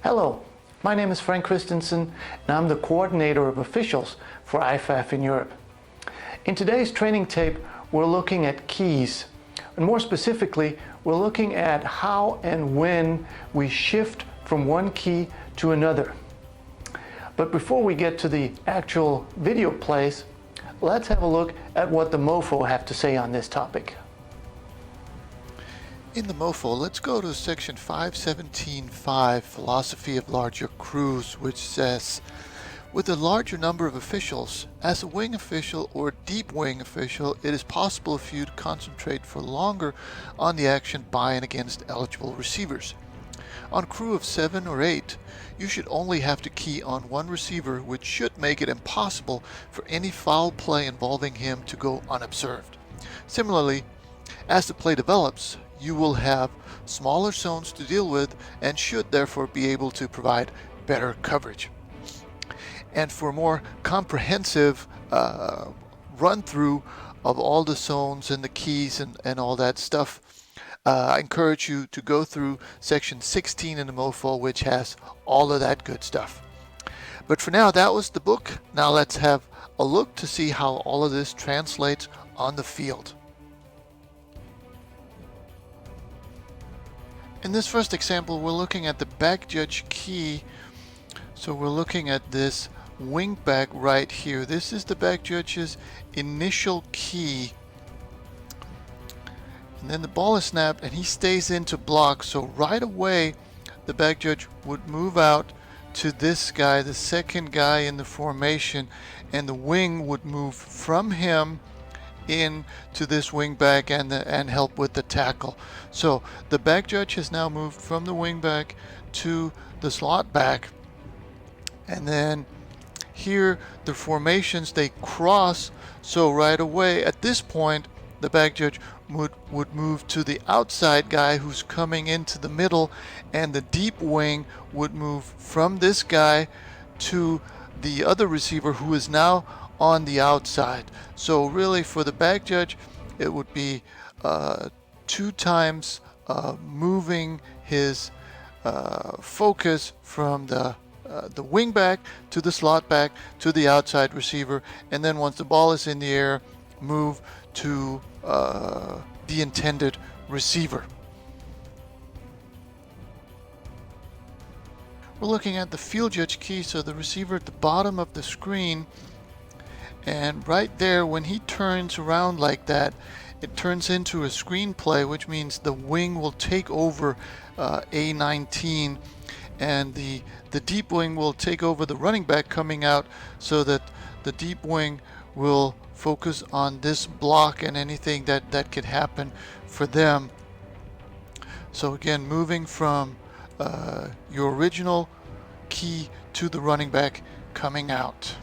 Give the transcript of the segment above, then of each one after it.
Hello, my name is Frank Christensen and I'm the coordinator of officials for IFAF in Europe. In today's training tape, we're looking at keys, and more specifically, we're looking at how and when we shift from one key to another. But before we get to the actual video plays, let's have a look at what the MOFO have to say on this topic. In the MOFO, let's go to section 517.5, Philosophy of Larger Crews, which says, with a larger number of officials, as a wing official or deep wing official, it is possible for you to concentrate for longer on the action by and against eligible receivers. On a crew of 7 or 8, you should only have to key on one receiver, which should make it impossible for any foul play involving him to go unobserved. Similarly, as the play develops, you will have smaller zones to deal with and should therefore be able to provide better coverage. And for a more comprehensive run-through of all the zones and the keys and all that stuff, I encourage you to go through section 16 in the MOFO, which has all of that good stuff. But for now, that was the book. Now let's have a look to see how all of this translates on the field. In this first example, we're looking at the back judge key. So we're looking at this wing back right here. This is the back judge's initial key. And then the ball is snapped and he stays into block. So right away, the back judge would move out to this guy, the second guy in the formation, and the wing would move from him in to this wing back and help with the tackle. So the back judge has now moved from the wing back to the slot back, and then here the formations, they cross. So right away at this point, the back judge would move to the outside guy who's coming into the middle, and the deep wing would move from this guy to the other receiver who is now on the outside. So really for the back judge, it would be 2 times moving his focus from the wing back to the slot back to the outside receiver, and then once the ball is in the air, move to the intended receiver. We're looking at the field judge key, so the receiver at the bottom of the screen. And right there, when he turns around like that, it turns into a screenplay, which means the wing will take over A19, and the deep wing will take over the running back coming out, so that the deep wing will focus on this block and anything that could happen for them. So again, moving from your original key to the running back coming out.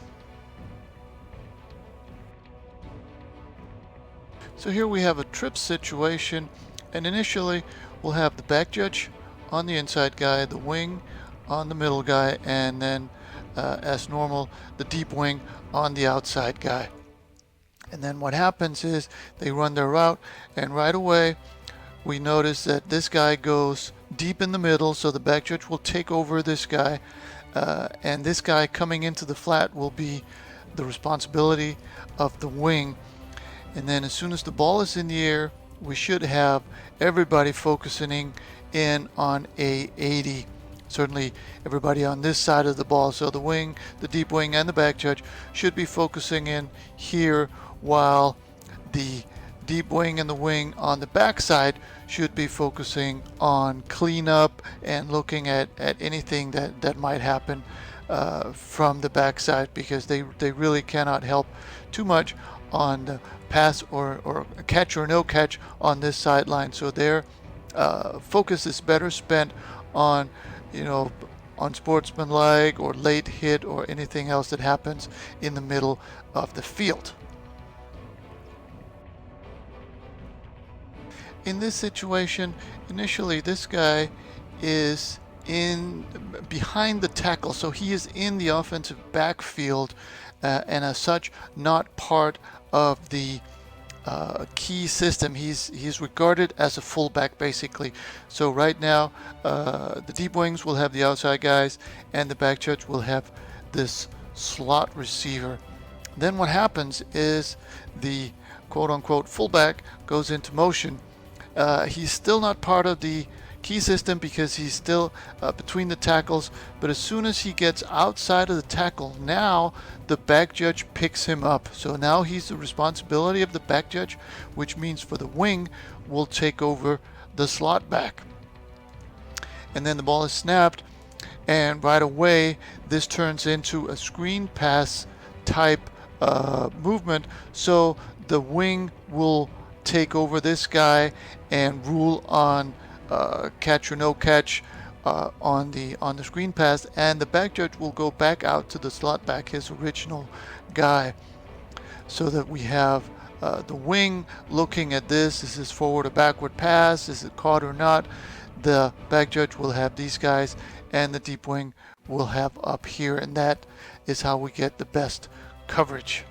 So here we have a trip situation, and initially we'll have the back judge on the inside guy, the wing on the middle guy, and then as normal, the deep wing on the outside guy. And then what happens is they run their route, and right away we notice that this guy goes deep in the middle, so the back judge will take over this guy, and this guy coming into the flat will be the responsibility of the wing. And then as soon as the ball is in the air, we should have everybody focusing in on A80. Certainly everybody on this side of the ball. So the wing, the deep wing, and the back judge should be focusing in here, while the deep wing and the wing on the back side should be focusing on cleanup and looking at anything that might happen from the backside, because they really cannot help too much on the pass or catch or no catch on this sideline. So their focus is better spent on, on sportsmanlike or late hit or anything else that happens in the middle of the field. In this situation, initially this guy is in behind the tackle, so he is in the offensive backfield, and as such not part of the key system. He's regarded as a fullback basically. So right now the deep wings will have the outside guys and the back judge will have this slot receiver. Then what happens is the quote-unquote fullback goes into motion. He's still not part of the key system because he's still between the tackles, but as soon as he gets outside of the tackle, now the back judge picks him up. So now he's the responsibility of the back judge, which means for the wing will take over the slot back. And then the ball is snapped, and right away this turns into a screen pass type movement. So the wing will take over this guy and rule on catch or no catch on the screen pass, and the back judge will go back out to the slot back, his original guy, so that we have the wing looking at this. Is this forward or backward pass? Is it caught or not? The back judge will have these guys, and the deep wing will have up here, and that is how we get the best coverage.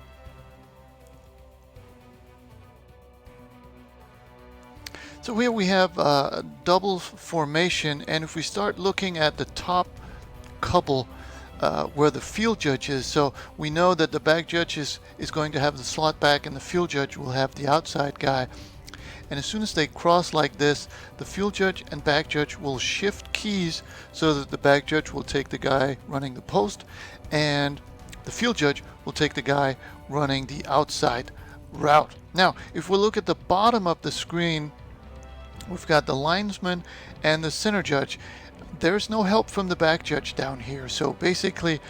So here we have a double formation, and if we start looking at the top couple where the field judge is, so we know that the back judge is going to have the slot back and the field judge will have the outside guy. And as soon as they cross like this, the field judge and back judge will shift keys so that the back judge will take the guy running the post and the field judge will take the guy running the outside route. Now, if we look at the bottom of the screen, we've got the linesman and the center judge. There's no help from the back judge down here. So basically,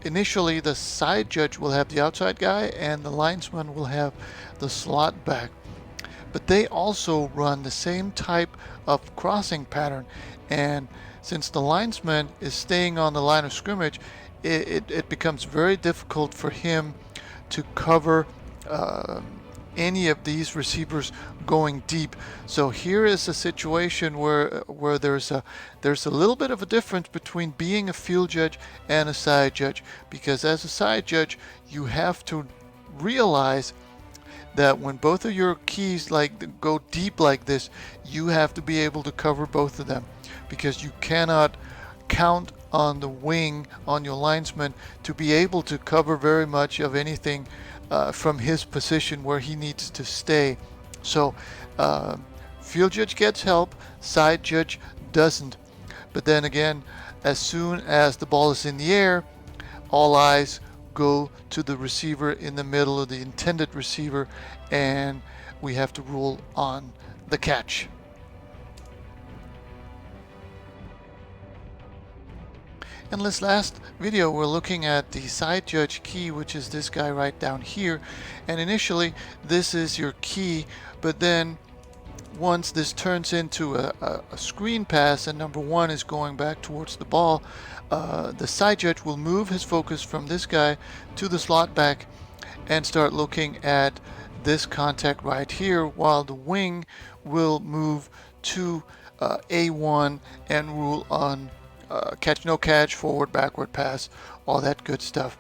initially the side judge will have the outside guy and the linesman will have the slot back. But they also run the same type of crossing pattern. And since the linesman is staying on the line of scrimmage, it becomes very difficult for him to cover any of these receivers going deep. So here is a situation where there's a little bit of a difference between being a field judge and a side judge, because as a side judge you have to realize that when both of your keys go deep like this, you have to be able to cover both of them, because you cannot count on the wing, on your linesman, to be able to cover very much of anything from his position where he needs to stay. So field judge gets help, side judge doesn't. But then again, as soon as the ball is in the air, all eyes go to the receiver in the middle of the intended receiver, and we have to rule on the catch. In this last video, we're looking at the side judge key, which is this guy right down here. And initially, this is your key, but then once this turns into a screen pass and number one is going back towards the ball, the side judge will move his focus from this guy to the slot back and start looking at this contact right here, while the wing will move to A1 and rule on catch, no catch, forward, backward pass, all that good stuff.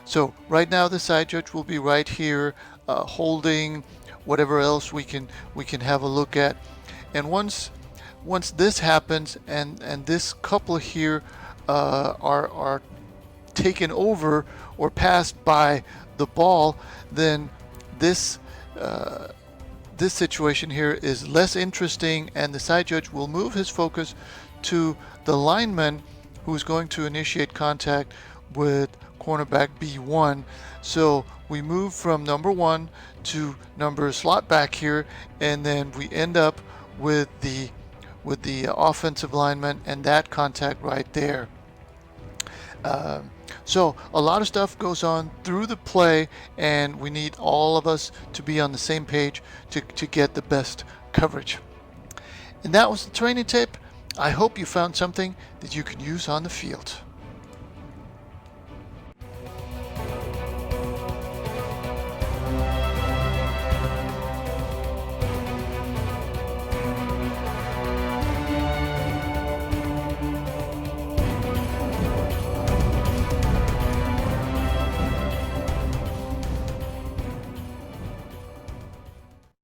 So right now the side judge will be right here holding whatever else we can have a look at. And once this happens and this couple here are taken over or passed by the ball, then this situation here is less interesting, and the side judge will move his focus to the lineman who's going to initiate contact with cornerback B1. So we move from number one to number slot back here, and then we end up with the offensive lineman and that contact right there. So a lot of stuff goes on through the play, and we need all of us to be on the same page to get the best coverage. And that was the training tip. I hope you found something that you can use on the field.